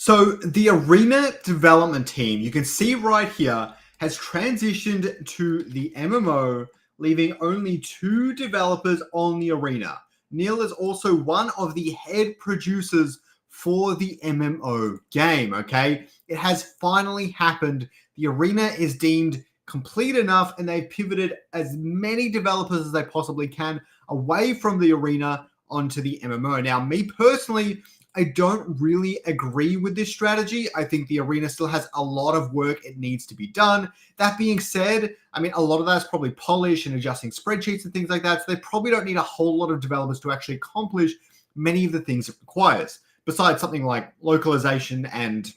So the Arena development team, you can see right here, has transitioned to the MMO, leaving only 2 developers on the Arena. Neil is also one of the head producers for the MMO game, okay? It has finally happened. The Arena is deemed complete enough, and they've pivoted as many developers as they possibly can away from the Arena onto the MMO. Now, me personally, I don't really agree with this strategy. I think the Arena still has a lot of work it needs to be done. That being said, I mean, a lot of that's probably polish and adjusting spreadsheets and things like that. So they probably don't need a whole lot of developers to actually accomplish many of the things it requires, besides something like localization and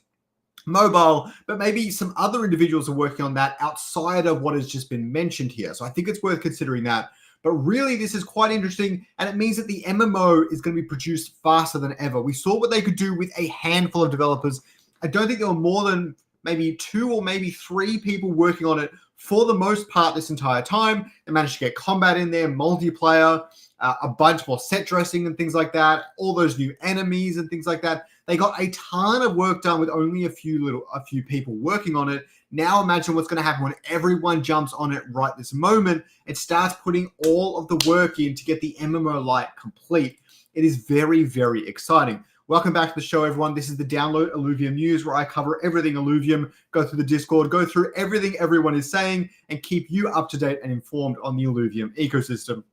mobile, but maybe some other individuals are working on that outside of what has just been mentioned here. So I think it's worth considering that. But really, this is quite interesting, and it means that the MMO is going to be produced faster than ever. We saw what they could do with a handful of developers. I don't think there were more than maybe 2 or maybe 3 people working on it for the most part this entire time. They managed to get combat in there, multiplayer, a bunch more set dressing and things like that, all those new enemies and things like that. They got a ton of work done with only a few people working on it. Now imagine what's going to happen when everyone jumps on it right this moment and starts putting all of the work in to get the MMO light complete. It is very, very exciting. Welcome back to the show, everyone. This is the Download Illuvium News, where I cover everything Illuvium, go through the Discord, go through everything everyone is saying, and keep you up to date and informed on the Illuvium ecosystem.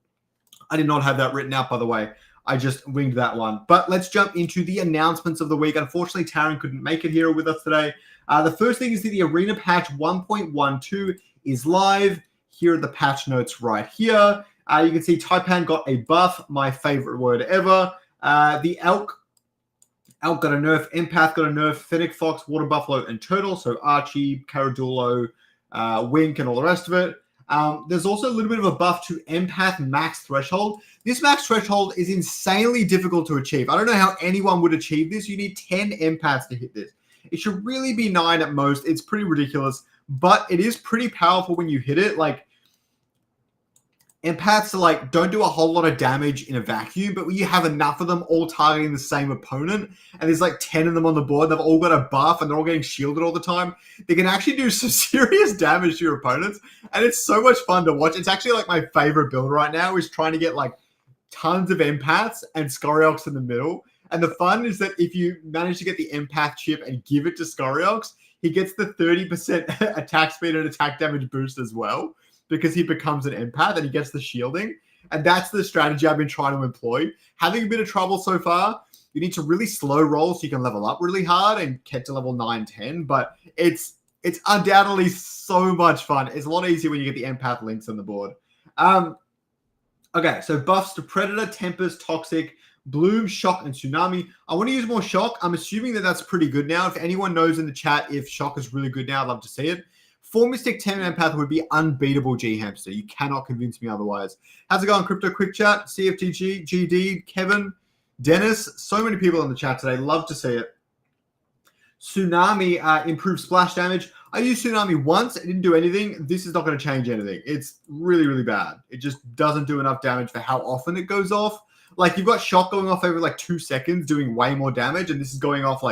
I did not have that written out, by the way. I just winged that one. But let's jump into the announcements of the week. Unfortunately, Taryn couldn't make it here with us today. The first thing is that the Arena patch 1.12 is live. Here are the patch notes right here. You can see Taipan got a buff, my favorite word ever. The Elk got a nerf, Empath got a nerf, Fennec Fox, Water Buffalo, and Turtle. So Archie, Caradulo, Wink, and all the rest of it. There's also a little bit of a buff to Empath Max Threshold. This Max Threshold is insanely difficult to achieve. I don't know how anyone would achieve this. You need 10 Empaths to hit this. It should really be 9 at most. It's pretty ridiculous, but it is pretty powerful when you hit it. Like, Empaths don't do a whole lot of damage in a vacuum, but when you have enough of them all targeting the same opponent, and there's 10 of them on the board, they've all got a buff and they're all getting shielded all the time, they can actually do some serious damage to your opponents, and it's so much fun to watch. It's actually my favorite build right now is trying to get tons of Empaths and Scoriox in the middle. And the fun is that if you manage to get the Empath chip and give it to Scoriox, he gets the 30% attack speed and attack damage boost as well, because he becomes an empath and he gets the shielding. And that's the strategy I've been trying to employ. Having a bit of trouble so far. You need to really slow roll so you can level up really hard and get to level 9, 10. But it's undoubtedly so much fun. It's a lot easier when you get the empath links on the board. Okay, so buffs to Predator, Tempest, Toxic, Bloom, Shock, and Tsunami. I want to use more Shock. I'm assuming that that's pretty good now. If anyone knows in the chat if Shock is really good now, I'd love to see it. 4 Mystic 10 Empath would be unbeatable, G Hamster. You cannot convince me otherwise. How's it going, Crypto Quick Chat? CFTG, GD, Kevin, Dennis. So many people in the chat today. Love to see it. Tsunami improved splash damage. I used Tsunami once. It didn't do anything. This is not going to change anything. It's really, really bad. It just doesn't do enough damage for how often it goes off. You've got Shock going off every 2 seconds, doing way more damage, and this is going off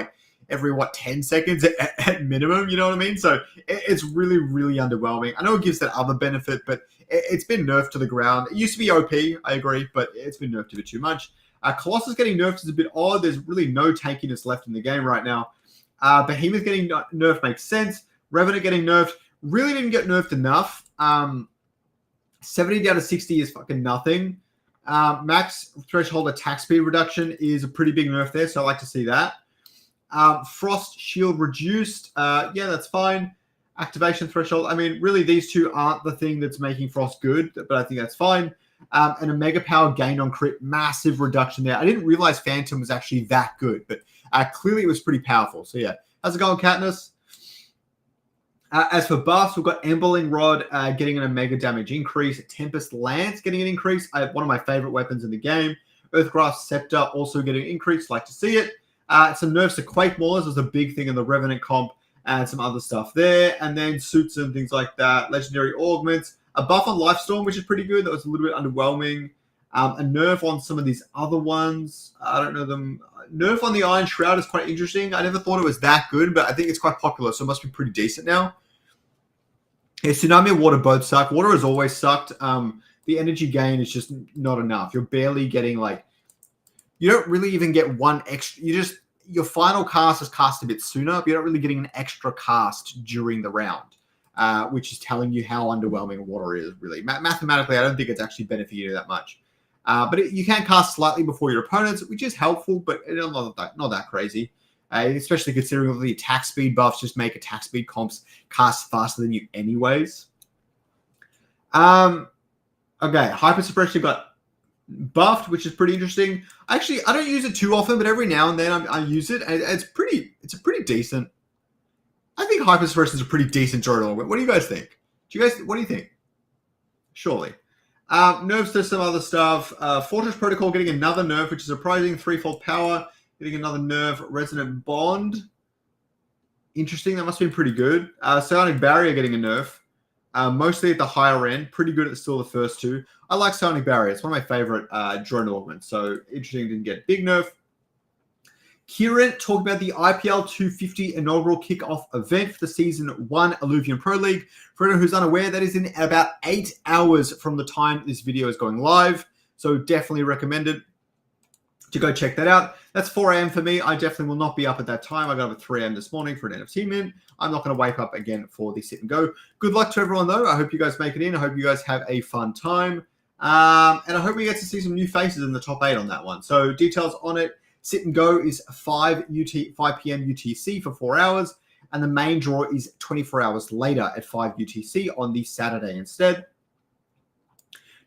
every 10 seconds at minimum, you know what I mean? So it's really, really underwhelming. I know it gives that other benefit, but it's been nerfed to the ground. It used to be OP, I agree, but it's been nerfed a bit too much. Colossus getting nerfed is a bit odd. There's really no tankiness left in the game right now. Behemoth getting nerfed makes sense. Revenant getting nerfed really didn't get nerfed enough. 70 down to 60 is fucking nothing. Max threshold attack speed reduction is a pretty big nerf there, so I like to see that. Frost shield reduced. Yeah, that's fine. Activation threshold. I mean, really, these two aren't the thing that's making Frost good, but I think that's fine. And a mega power gained on crit. Massive reduction there. I didn't realize Phantom was actually that good, but clearly it was pretty powerful. So, yeah. How's it going, Katniss? As for buffs, we've got Emberling Rod getting an Omega damage increase. Tempest Lance getting an increase. One of my favorite weapons in the game. Earthgrasp Scepter also getting an increase. Like to see it. Some nerfs to Quake Maulers was a big thing in the Revenant comp, and some other stuff there. And then suits and things like that. Legendary Augments. A buff on Lifestorm, which is pretty good. That was a little bit underwhelming. A nerf on some of these other ones. I don't know them. Nerf on the Iron Shroud is quite interesting. I never thought it was that good, but I think it's quite popular, so it must be pretty decent now. Yeah, Tsunami and Water both suck. Water has always sucked. The energy gain is just not enough. You're barely getting you don't really even get one extra. Your final cast is cast a bit sooner, but you're not really getting an extra cast during the round, which is telling you how underwhelming water is, really. Mathematically, I don't think it's actually benefiting you that much. But you can cast slightly before your opponents, which is helpful, but not that crazy. Especially considering the attack speed buffs just make attack speed comps cast faster than you anyways. Okay, Hyper Suppression got buffed, which is pretty interesting. Actually, I don't use it too often, but every now and then I use it, and it's a pretty decent. I think Hyper Suppression is a pretty decent journal. What do you guys think? What do you think? Surely. Nerfs to some other stuff. Fortress Protocol getting another nerf, which is surprising. Threefold Power getting another nerf. Resonant Bond. Interesting. That must have been pretty good. Psionic Barrier getting a nerf. Mostly at the higher end. Pretty good at still the first two. I like Psionic Barrier. It's one of my favorite drone augments. So interesting, didn't get big nerf. Kieran talked about the IPL 250 inaugural kickoff event for the Season 1 Illuvium Pro League. For anyone who's unaware, that is in about 8 hours from the time this video is going live. So definitely recommended to go check that out. That's 4 a.m. for me. I definitely will not be up at that time. I got up at 3 a.m. this morning for an NFT mint. I'm not going to wake up again for the sit and go. Good luck to everyone, though. I hope you guys make it in. I hope you guys have a fun time. And I hope we get to see some new faces in the top 8 on that one. So details on it. Sit and go is 5 p.m. UTC for 4 hours. And the main draw is 24 hours later at 5 UTC on the Saturday instead.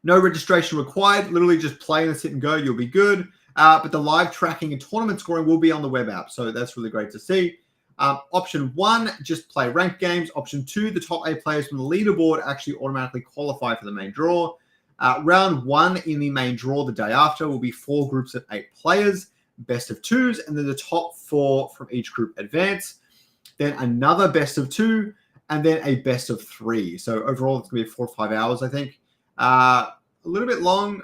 No registration required. Literally just play the sit and go. You'll be good. But the live tracking and tournament scoring will be on the web app. So that's really great to see. Option 1, just play ranked games. Option 2, the top 8 players from the leaderboard actually automatically qualify for the main draw. Round 1 in the main draw the day after will be 4 groups of 8 players, best of 2s, and then the top 4 from each group advance. Then another best of 2, and then a best of 3. So overall, it's going to be 4 or 5 hours, I think. A little bit long.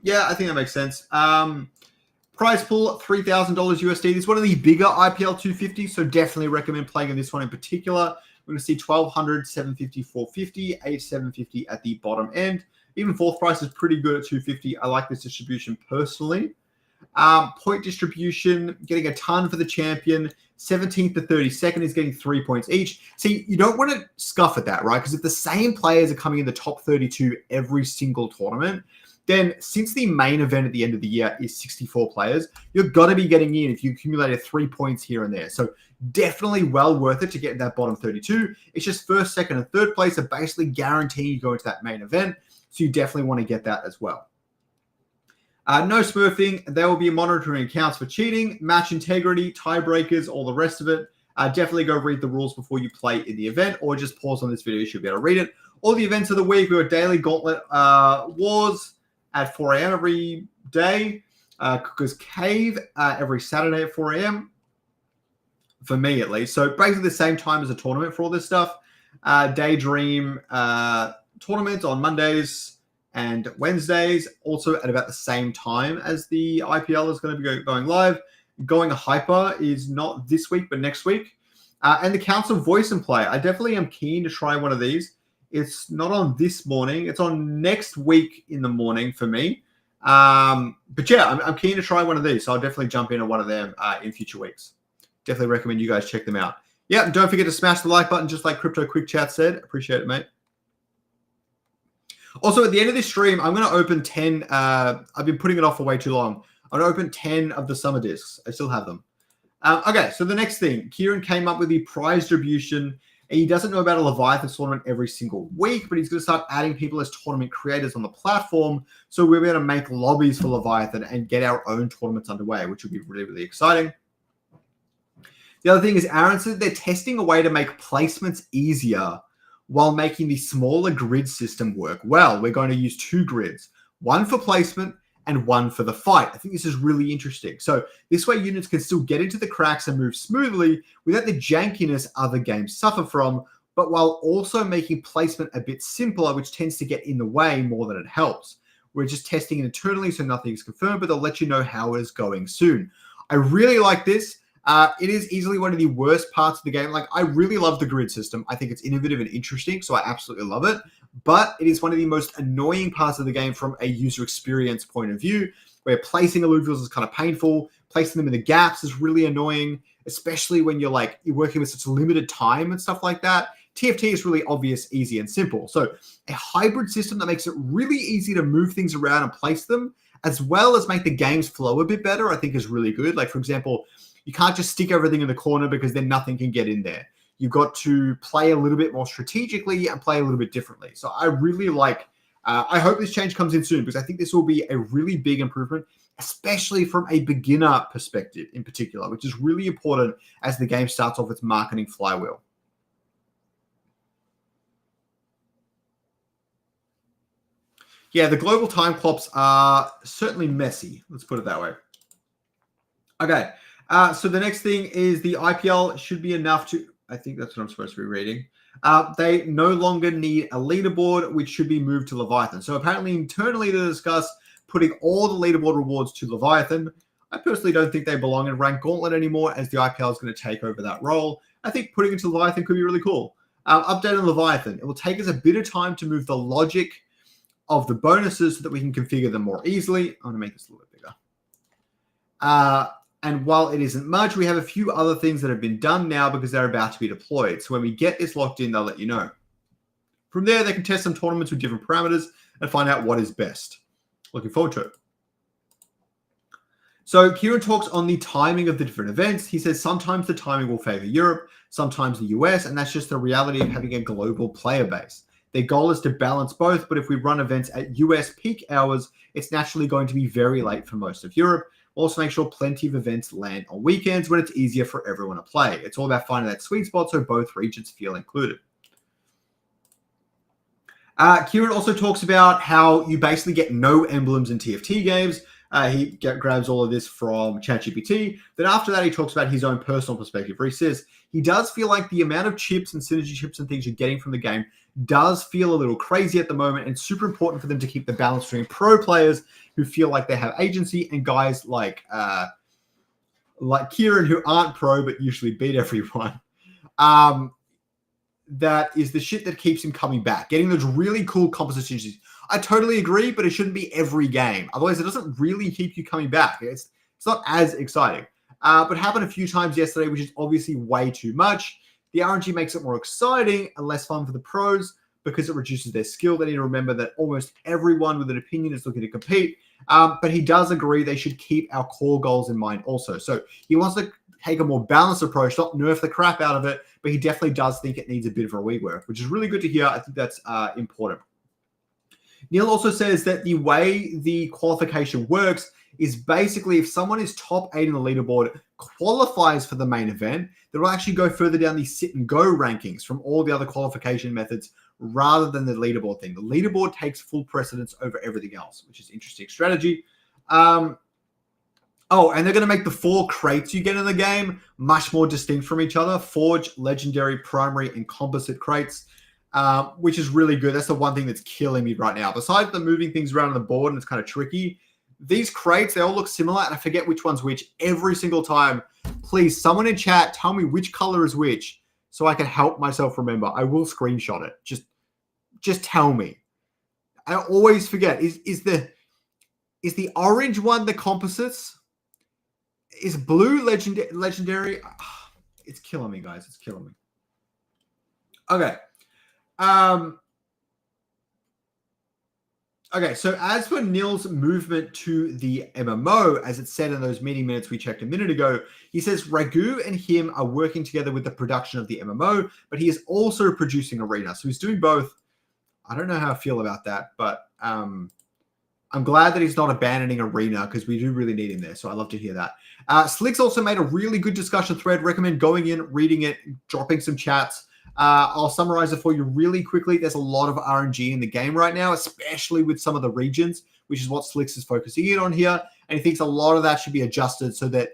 Yeah, I think that makes sense. Prize pool, $3,000 USD. This is one of the bigger IPL 250, so definitely recommend playing in this one in particular. We're going to see 1,200, 750, 450, 750 at the bottom end. Even fourth price is pretty good at 250. I like this distribution personally. Point distribution, getting a ton for the champion. 17th to 32nd is getting 3 points each. See, you don't want to scuff at that, right? Because if the same players are coming in the top 32 every single tournament, then since the main event at the end of the year is 64 players, you've got to be getting in if you accumulated 3 points here and there. So definitely well worth it to get that bottom 32. It's just first, second, and third place are basically guaranteeing you go into that main event. So you definitely want to get that as well. No smurfing. There will be monitoring accounts for cheating, match integrity, tiebreakers, all the rest of it. Definitely go read the rules before you play in the event, or just pause on this video. You should be able to read it. All the events of the week. We got daily gauntlet wars at 4 a.m. every day. Cooker's Cave every Saturday at 4 a.m. for me, at least. So basically the same time as a tournament for all this stuff. Daydream tournaments on Mondays and Wednesdays, also at about the same time as the IPL is going to be going live. Going Hyper is not this week, but next week. And the Council Voice and Play. I definitely am keen to try one of these. It's not on this morning. It's on next week in the morning for me. But yeah, I'm keen to try one of these. So I'll definitely jump into one of them in future weeks. Definitely recommend you guys check them out. Yeah, don't forget to smash the like button, just like Crypto Quick Chat said. Appreciate it, mate. Also, at the end of this stream, I'm going to open 10. I've been putting it off for way too long. I'm going to open 10 of the summer discs. I still have them. Okay, so the next thing. Kieran came up with the prize distribution. He doesn't know about a Leviathan tournament every single week, but he's going to start adding people as tournament creators on the platform. So we're going to make lobbies for Leviathan and get our own tournaments underway, which will be really, really exciting. The other thing is Aaron said they're testing a way to make placements easier while making the smaller grid system work well. We're going to use 2 grids, one for placement and one for the fight. I think this is really interesting. So this way units can still get into the cracks and move smoothly without the jankiness other games suffer from, but while also making placement a bit simpler, which tends to get in the way more than it helps. We're just testing it internally, so nothing is confirmed, but they'll let you know how it is going soon. I really like this. It is easily one of the worst parts of the game. Like, I really love the grid system. I think it's innovative and interesting, so I absolutely love it. But it is one of the most annoying parts of the game from a user experience point of view, where placing Illuviums is kind of painful. Placing them in the gaps is really annoying, especially when you're working with such limited time and stuff like that. TFT is really obvious, easy, and simple. So a hybrid system that makes it really easy to move things around and place them, as well as make the games flow a bit better, I think is really good. Like, for example, you can't just stick everything in the corner because then nothing can get in there. You've got to play a little bit more strategically and play a little bit differently. So I really like, I hope this change comes in soon, because I think this will be a really big improvement, especially from a beginner perspective in particular, which is really important as the game starts off its marketing flywheel. Yeah, the global time clocks are certainly messy. Let's put it that way. Okay, so the next thing is the IPL should be enough to, I think that's what I'm supposed to be reading. They no longer need a leaderboard, which should be moved to Leviathan. So apparently internally they discuss putting all the leaderboard rewards to Leviathan. I personally don't think they belong in Rank Gauntlet anymore, as the IPL is going to take over that role. I think putting it to Leviathan could be really cool. Update on Leviathan. It will take us a bit of time to move the logic of the bonuses so that we can configure them more easily. I'm going to make this a little bit bigger. And while it isn't much, we have a few other things that have been done now because they're about to be deployed. So when we get this locked in, they'll let you know. From there, they can test some tournaments with different parameters and find out what is best. Looking forward to it. So Kieran talks on the timing of the different events. He says sometimes the timing will favor Europe, sometimes the US, and that's just the reality of having a global player base. Their goal is to balance both, but if we run events at US peak hours, it's naturally going to be very late for most of Europe. Also make sure plenty of events land on weekends when it's easier for everyone to play. It's all about finding that sweet spot so both regions feel included. Kieran also talks about how you basically get no emblems in TFT games. He grabs all of this from ChatGPT. Then after that, he talks about his own personal perspective, where he says he does feel like the amount of chips and synergy chips and things you're getting from the game does feel a little crazy at the moment, and super important for them to keep the balance between pro players who feel like they have agency and guys like Kieran who aren't pro but usually beat everyone. That is the shit that keeps him coming back, getting those really cool compositions. I totally agree, but it shouldn't be every game. Otherwise, it doesn't really keep you coming back. It's not as exciting. But happened a few times yesterday, which is obviously way too much. The RNG makes it more exciting and less fun for the pros because it reduces their skill. They need to remember that almost everyone with an opinion is looking to compete. But he does agree they should keep our core goals in mind also. So he wants to take a more balanced approach, not nerf the crap out of it, but he definitely does think it needs a bit of a rework, which is really good to hear. I think that's important. Neil also says that the way the qualification works is basically if someone is top 8 in the leaderboard, qualifies for the main event, they will actually go further down the sit and go rankings from all the other qualification methods rather than the leaderboard thing. The leaderboard takes full precedence over everything else, which is interesting strategy. Oh, and they're going to make the 4 crates you get in the game much more distinct from each other. Forge, Legendary, Primary, and Composite crates, which is really good. That's the one thing that's killing me right now. Besides the moving things around on the board, and it's kind of tricky, these crates, they all look similar, and I forget which one's which every single time. Please, someone in chat, tell me which color is which so I can help myself remember. I will screenshot it. Just tell me. I always forget. Is the orange one the composites? Is blue legendary? It's killing me, guys. It's killing me. Okay. Okay, so as for Nil's movement to the MMO, as it said in those meeting minutes we checked a minute ago, he says Ragu and him are working together with the production of the MMO, but he is also producing Arena. So he's doing both. I don't know how I feel about that, but I'm glad that he's not abandoning Arena because we do really need him there. So I love to hear that. Slick's also made a really good discussion thread. Recommend going in, reading it, dropping some chats. I'll summarize it for you really quickly. There's a lot of RNG in the game right now, especially with some of the regions, which is what Slicks is focusing in on here. And he thinks a lot of that should be adjusted so that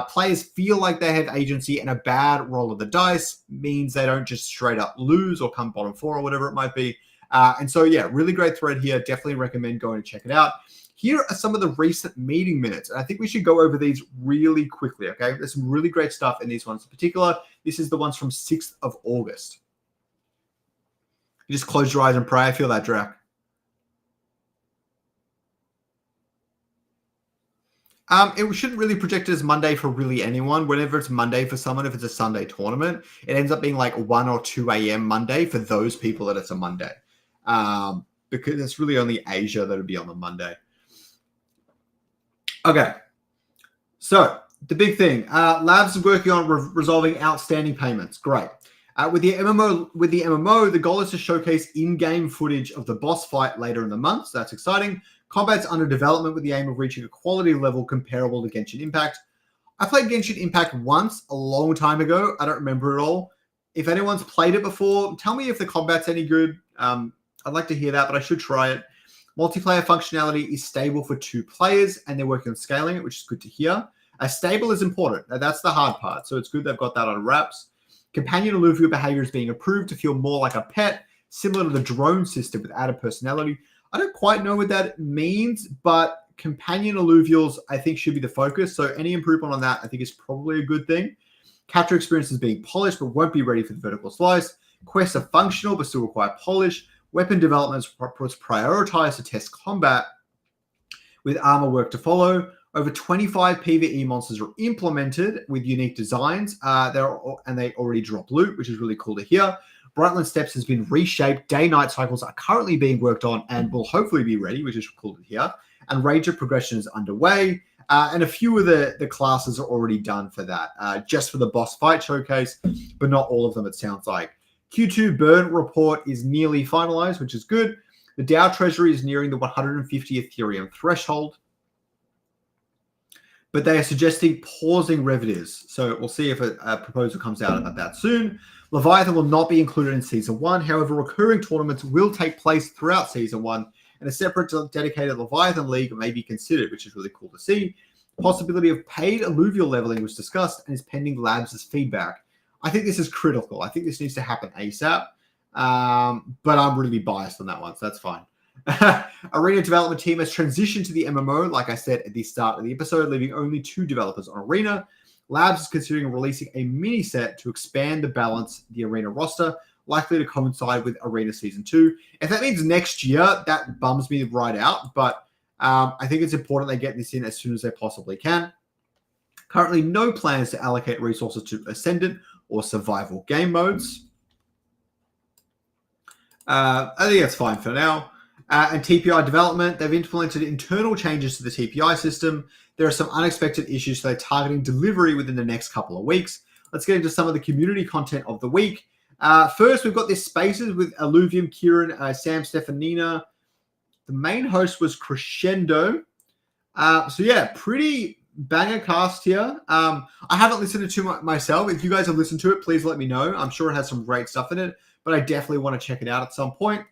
players feel like they have agency, and a bad roll of the dice means they don't just straight up lose or come bottom 4 or whatever it might be. And so, yeah, really great thread here. Definitely recommend going and check it out. Here are some of the recent meeting minutes. And I think we should go over these really quickly, okay? There's some really great stuff in these ones. In particular, this is the ones from 6th of August. You just close your eyes and pray. I feel that, Drac. It shouldn't really project as Monday for really anyone. Whenever it's Monday for someone, if it's a Sunday tournament, it ends up being like 1 or 2 a.m. Monday for those people that it's a Monday. Because it's really only Asia that would be on the Monday. Okay. So the big thing, Labs is working on resolving outstanding payments. Great. With the MMO, the goal is to showcase in-game footage of the boss fight later in the month. So that's exciting. Combat's under development with the aim of reaching a quality level comparable to Genshin Impact. I played Genshin Impact once a long time ago. I don't remember it all. If anyone's played it before, tell me if the combat's any good. I'd like to hear that, but I should try it. Multiplayer functionality is stable for 2 players, and they're working on scaling it, which is good to hear. Stable is important. Now, that's the hard part, so it's good they've got that on wraps. Companion Illuvium behavior is being approved to feel more like a pet, similar to the drone system with added personality. I don't quite know what that means, but companion alluvials, I think, should be the focus. So any improvement on that, I think, is probably a good thing. Capture experience is being polished, but won't be ready for the vertical slice. Quests are functional, but still require polish. Weapon development was prioritized to test combat with armor work to follow. Over 25 PvE monsters are implemented with unique designs. They already drop loot, which is really cool to hear. Brightland Steps has been reshaped. Day-night cycles are currently being worked on and will hopefully be ready, which is cool to hear. And Ranger progression is underway. And a few of the classes are already done for that, just for the boss fight showcase, but not all of them, it sounds like. Q2 burn report is nearly finalized, which is good. The DAO treasury is nearing the 150 Ethereum threshold, but they are suggesting pausing revenues. So we'll see if a proposal comes out about that soon. Leviathan will not be included in Season 1. However, recurring tournaments will take place throughout Season 1, and a separate dedicated Leviathan League may be considered, which is really cool to see. Possibility of paid alluvial leveling was discussed and is pending Labs' feedback. I think this is critical. I think this needs to happen ASAP, but I'm really biased on that one, so that's fine. Arena development team has transitioned to the MMO, like I said at the start of the episode, leaving only 2 developers on Arena. Labs is considering releasing a mini set to expand the balance the Arena roster, likely to coincide with Arena Season 2. If that means next year, that bums me right out, but I think it's important they get this in as soon as they possibly can. Currently, no plans to allocate resources to Ascendant or Survival game modes. I think that's fine for now. And TPI development, they've implemented internal changes to the TPI system. There are some unexpected issues, so they're targeting delivery within the next couple of weeks. Let's get into some of the community content of the week. First, we've got this Spaces with Illuvium, Kieran, Sam, Stefanina. The main host was Crescendo. So yeah, pretty banger cast here. I haven't listened to it myself. If you guys have listened to it, please let me know. I'm sure it has some great stuff in it, but I definitely want to check it out at some point.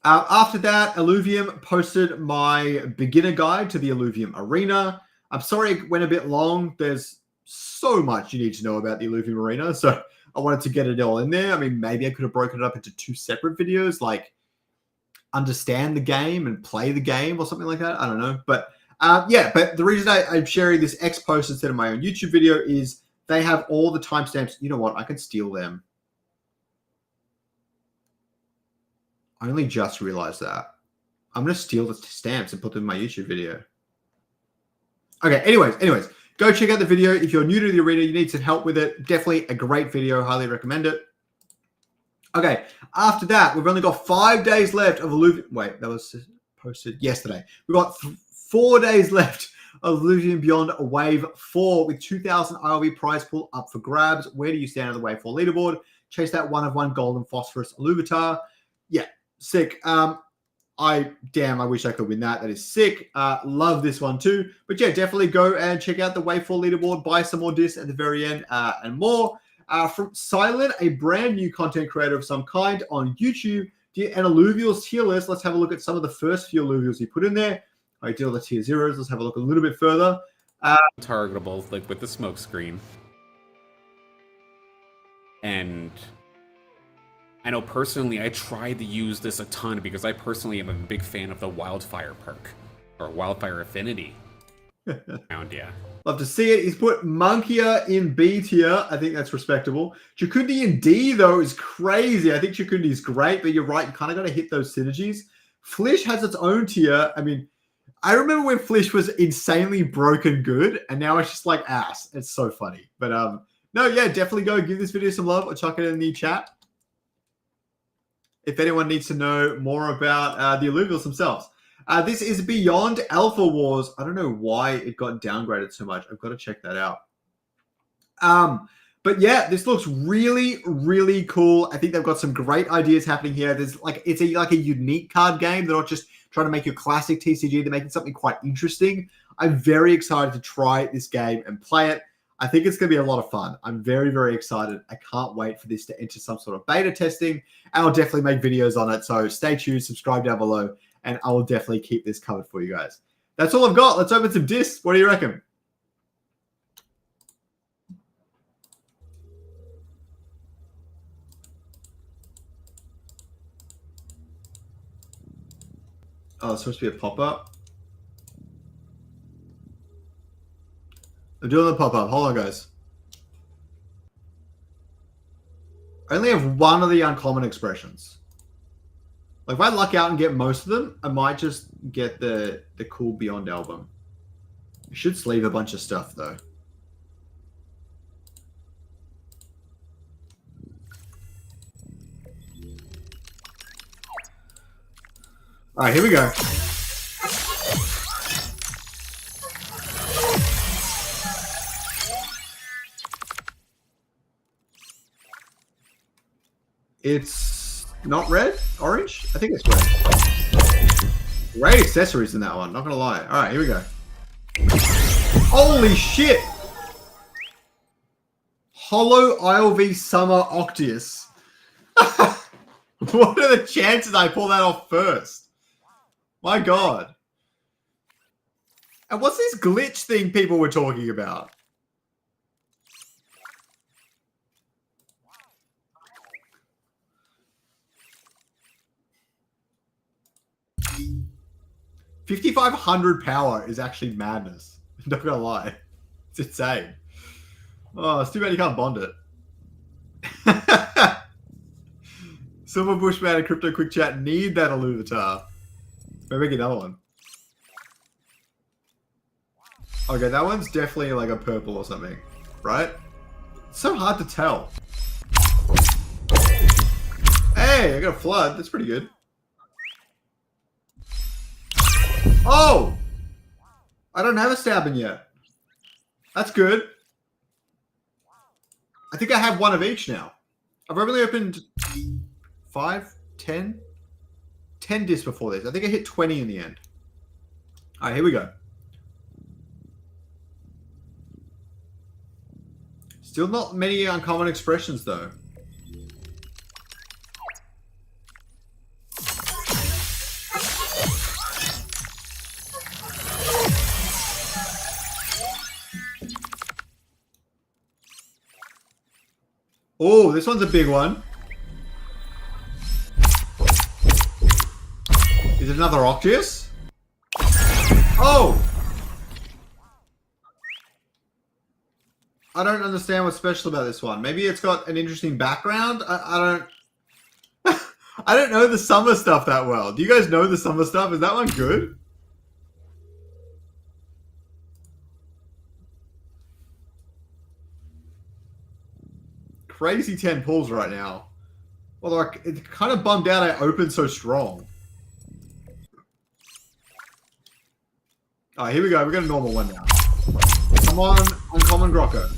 After that, Illuvium posted my beginner guide to the Illuvium Arena. I'm sorry it went a bit long. There's so much you need to know about the Illuvium Arena, so I wanted to get it all in there. I mean, maybe I could have broken it up into 2 separate videos, like understand the game and play the game or something like that. I don't know. But yeah, but the reason I'm sharing this X post instead of my own YouTube video is they have all the timestamps. You know what? I can steal them. I only just realized that. I'm going to steal the stamps and put them in my YouTube video. Okay, anyways, go check out the video. If you're new to the arena, you need some help with it. Definitely a great video. Highly recommend it. Okay, after that, we've only got 5 days left of Illuvium. Wait, that was posted yesterday. We've got 4 days left of Illuvium Beyond Wave 4 with 2,000 ILV prize pool up for grabs. Where do you stand on the Wave 4 leaderboard? Chase that 1 of 1 golden phosphorus Illuvitar. Yeah, sick. I wish I could win that. That is sick. Love this one too. But yeah, definitely go and check out the Wave 4 leaderboard. Buy some more discs at the very end and more. From Silent, a brand new content creator of some kind on YouTube, and Alluvial's tier list. Let's have a look at some of the first few Alluvials he put in there. I did all the tier 0s. Let's have a look a little bit further. Targetable, like with the smoke screen. And I know personally I tried to use this a ton because I personally am a big fan of the Wildfire perk. Or Wildfire Affinity. Yeah. Love to see it. He's put Monkia in B tier. I think that's respectable. Chukundi in D, though, is crazy. I think Chukundi is great, but you're right. You kind of got to hit those synergies. Flish has its own tier. I mean, I remember when Flish was insanely broken good, and now it's just like ass. It's so funny. But no, yeah, definitely go give this video some love or chuck it in the chat if anyone needs to know more about the Illuvials themselves. This is Beyond Alpha Wars. I don't know why it got downgraded so much. I've got to check that out. But yeah, this looks really, really cool. I think they've got some great ideas happening here. There's like it's like a unique card game. They're not just trying to make your classic TCG. They're making something quite interesting. I'm very excited to try this game and play it. I think it's going to be a lot of fun. I'm very, very excited. I can't wait for this to enter some sort of beta testing. And I'll definitely make videos on it. So stay tuned, subscribe down below, and I will definitely keep this covered for you guys. That's all I've got. Let's open some discs. What do you reckon? Oh, it's supposed to be a pop-up. I'm doing the pop-up. Hold on, guys. I only have one of the uncommon expressions. Like, if I luck out and get most of them, I might just get the cool Beyond album. I should sleeve a bunch of stuff, though. All right, here we go. It's not red, orange. I think it's red. Great accessories in that one. Not gonna lie. All right, here we go. Holy shit! Holo ILV Summer Octius. What are the chances I pull that off first? My God. And what's this glitch thing people were talking about? $5,500 power is actually madness. I'm not gonna lie. It's insane. Oh, it's too bad you can't bond it. Silver Bushman and Crypto Quick Chat need that Illuvitar. Maybe get another one. Okay, that one's definitely like a purple or something, right? It's so hard to tell. Hey, I got a flood. That's pretty good. Oh! I don't have a stabbing yet. That's good. I think I have one of each now. I've only opened 5, 10 discs before this. I think I hit 20 in the end. All right, here we go. Still not many uncommon expressions, though. Oh, this one's a big one. Is it another Octius? Oh! I don't understand what's special about this one. Maybe it's got an interesting background. I don't... I don't know the summer stuff that well. Do you guys know the summer stuff? Is that one good? Crazy 10 pulls right now. Although it's kind of bummed out I opened so strong. Alright, here we go. We got a normal one now. Come on, uncommon Grocko.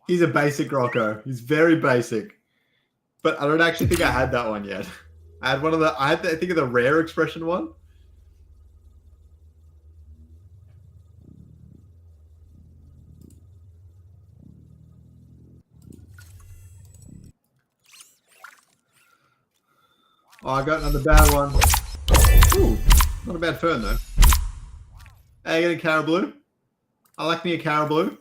He's a basic Grocko. He's very basic. But I don't actually think I had that one yet. I had one of the, I think of the rare expression one. Oh, I got another bad one. Ooh, not a bad fern though. Hey, I get a Carabblue. I like me a Carabblue.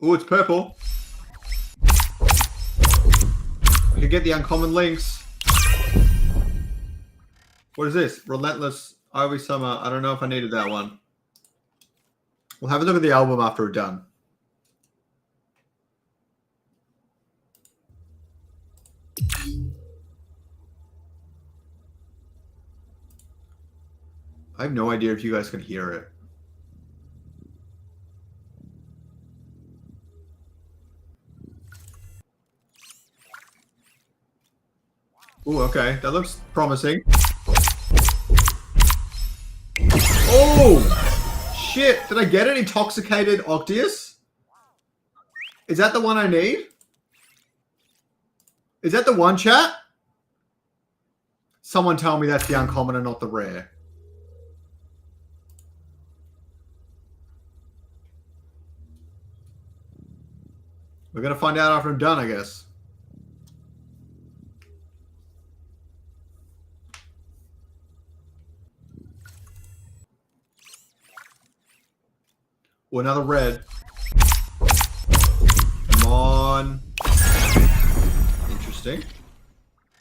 Oh, it's purple. I can get the uncommon links. What is this? Relentless Ivy Summer. I don't know if I needed that one. We'll have a look at the album after we're done. I have no idea if you guys can hear it. Oh, okay. That looks promising. Oh! Shit! Did I get an intoxicated Octius? Is that the one I need? Is that the one, chat? Someone tell me that's the uncommon and not the rare. We're going to find out after I'm done, I guess. Oh, another red. Come on. Interesting.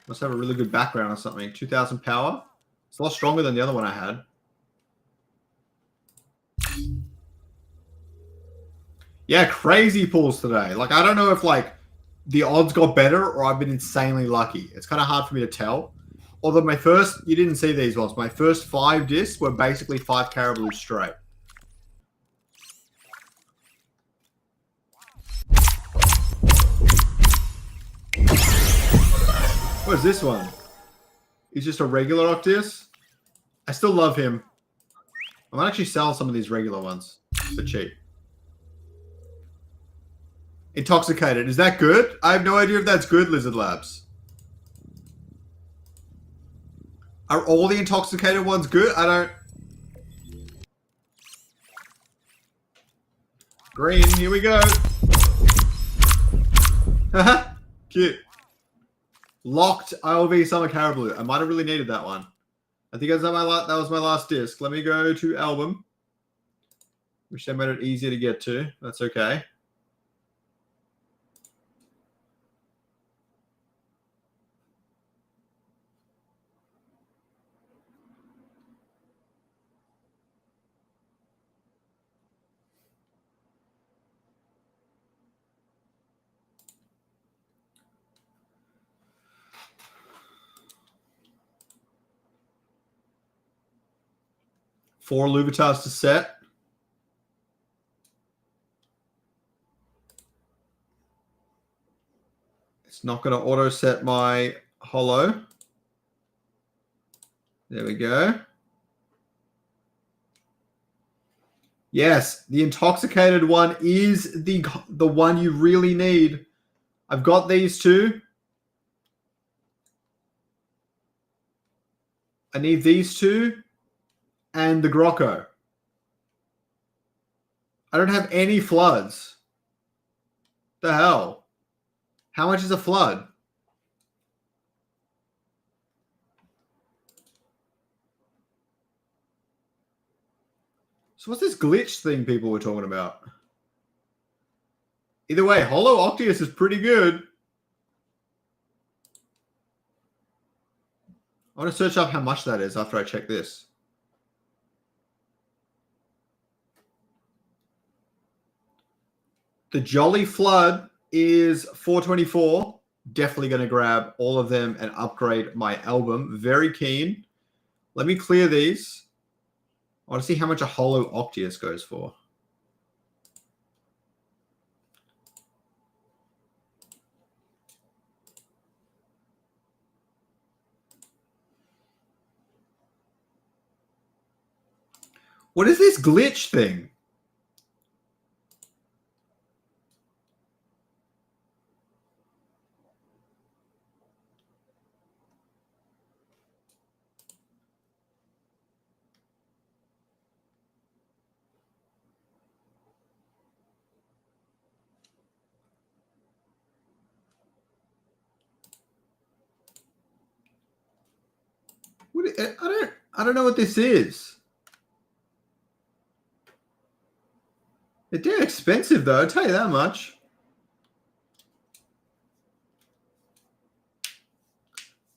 Must have a really good background or something. 2,000 power. It's a lot stronger than the other one I had. Yeah, crazy pulls today. Like, I don't know if, like, the odds got better or I've been insanely lucky. It's kind of hard for me to tell. Although my first, you didn't see these ones. My first 5 discs were basically 5 Caribou straight. What is this one? He's just a regular Octius. I still love him. I might actually sell some of these regular ones for cheap. Intoxicated. Is that good? I have no idea if that's good, Lizard Labs. Are all the intoxicated ones good? I don't... Green, here we go. Haha, cute. Locked ILV Summer Caribou. I might have really needed that one. I think that was my last disc. Let me go to album. Wish I made it easier to get to. That's okay. Four Luvitas to set. It's not going to auto set my holo. There we go. Yes, the intoxicated one is the one you really need. I've got these two. I need these two and the Grocco. I don't have any floods. The hell? How much is a flood? So what's this glitch thing people were talking about? Either way, Holo Octius is pretty good. I want to search up how much that is after I check this. The Jolly Flood is 424. Definitely going to grab all of them and upgrade my album. Very keen. Let me clear these. I want to see how much a Holo Octius goes for. What is this glitch thing? I don't know what this is. They're expensive though, I'll tell you that much.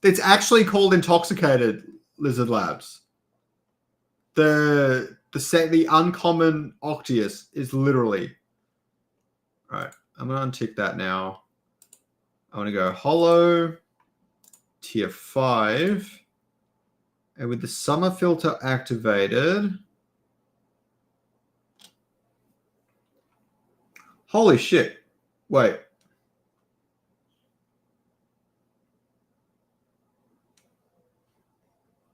It's actually called Intoxicated Lizard Labs. The uncommon Octius is literally. All right, I'm gonna untick that now. I want to go Holo tier 5, and with the summer filter activated. Holy shit! Wait.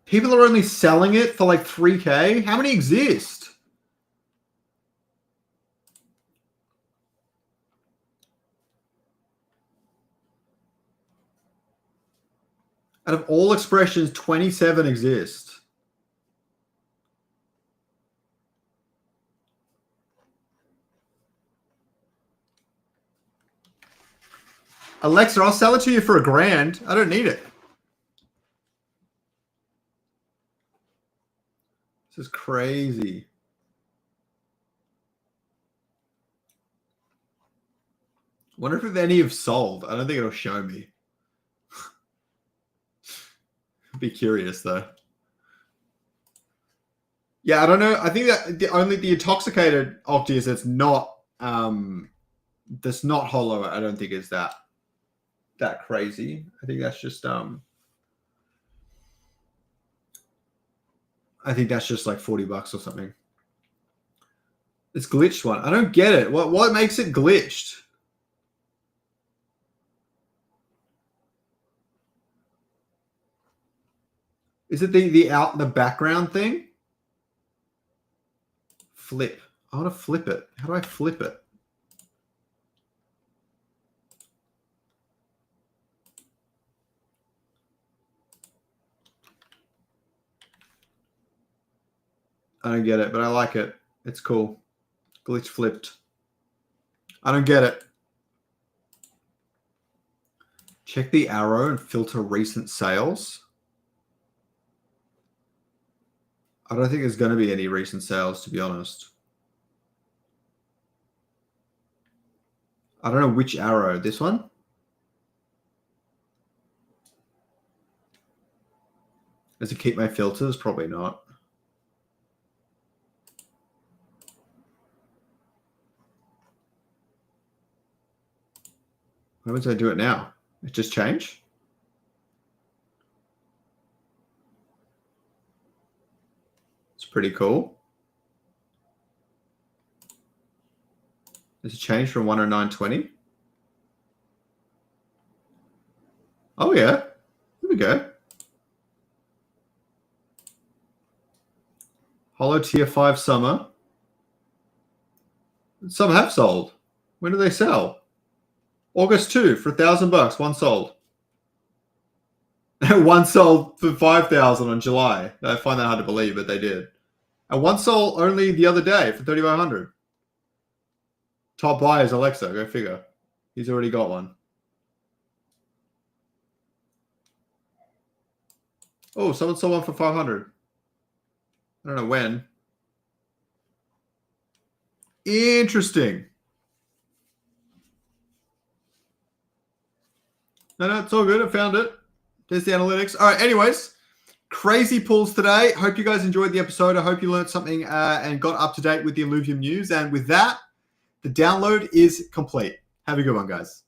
People are only selling it for like 3K? How many exist? Out of all expressions, 27 exist. Alexa, I'll sell it to you for $1,000. I don't need it. This is crazy. Wonder if any have sold. I don't think it'll show me. Be curious though. Yeah, I don't know. I think that the intoxicated Octius that's not hollow, I don't think is that crazy. I think that's just I think that's just like $40 or something. This glitched one. I don't get it. What makes it glitched? Is it the out in the background thing? Flip. I want to flip it. How do I flip it? I don't get it, but I like it. It's cool. Glitch flipped. I don't get it. Check the arrow and filter recent sales. I don't think there's going to be any recent sales, to be honest. I don't know which arrow. This one? Does it keep my filters? Probably not. Why would I do it now? It just changed? It's pretty cool. Does it change from 109.20? Oh yeah. Here we go. Holo tier 5 summer. Some have sold. When do they sell? August 2 for $1,000. One sold. One sold for 5,000 on July. I find that hard to believe, but they did. And one sold only the other day for 3,500. Top buyer is Alexa. Go figure. He's already got one. Oh, someone sold one for 500. I don't know when. Interesting. No, it's all good. I found it. There's the analytics. All right, anyways, crazy pulls today. Hope you guys enjoyed the episode. I hope you learned something and got up to date with the Illuvium news. And with that, the download is complete. Have a good one, guys.